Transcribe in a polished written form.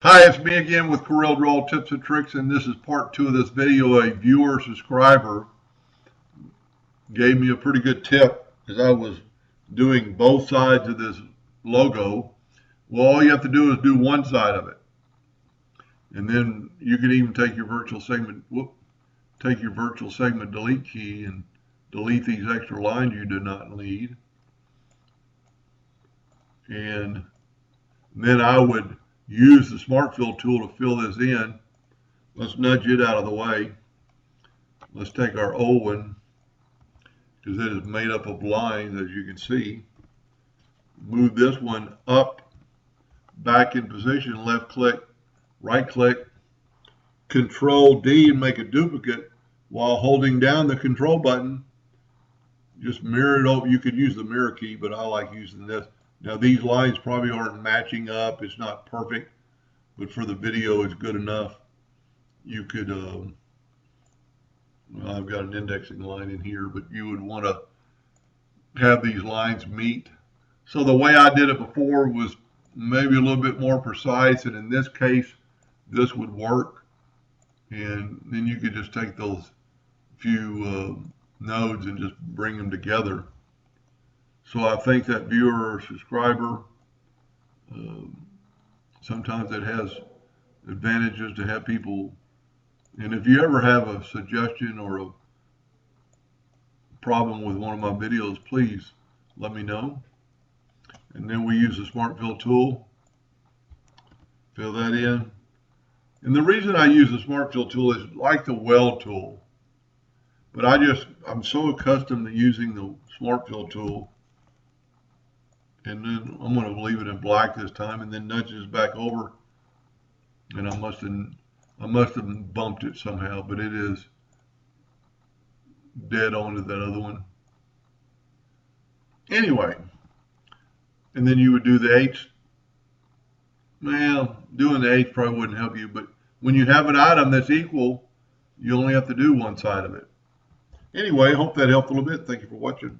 Hi, it's me again with Corel Draw Tips and Tricks, and this is part two of this video. A viewer subscriber gave me a pretty good tip as I was doing both sides of this logo. Well, all you have to do is do one side of it, and then you can even take your virtual segment, delete key and delete these extra lines you do not need, and then I would use the Smart Fill tool to fill this in. Let's nudge it out of the way. Let's take our old one, because it is made up of lines, as you can see. Move this one up, back in position, left click, right click, Control D and make a duplicate while holding down the control button. Just mirror it over. You could use the mirror key, but I like using this. Now these lines probably aren't matching up. It's not perfect, but for the video it's good enough. You could, well, I've got an indexing line in here, but you would want to have these lines meet. So the way I did it before was maybe a little bit more precise, and in this case this would work. And then you could just take those few nodes and just bring them together. So I think that viewer or subscriber, sometimes it has advantages to have people. And if you ever have a suggestion or a problem with one of my videos, please let me know. And then we use the Smart Fill tool, fill that in. And the reason I use the Smart Fill tool is like the Weld tool, but I'm so accustomed to using the Smart Fill tool. And then I'm going to leave it in black this time, and then nudge this back over. And I must have bumped it somehow, but it is dead onto that other one. Anyway, and then you would do the H. Well, doing the H probably wouldn't help you, but when you have an item that's equal, you only have to do one side of it. Anyway, I hope that helped a little bit. Thank you for watching.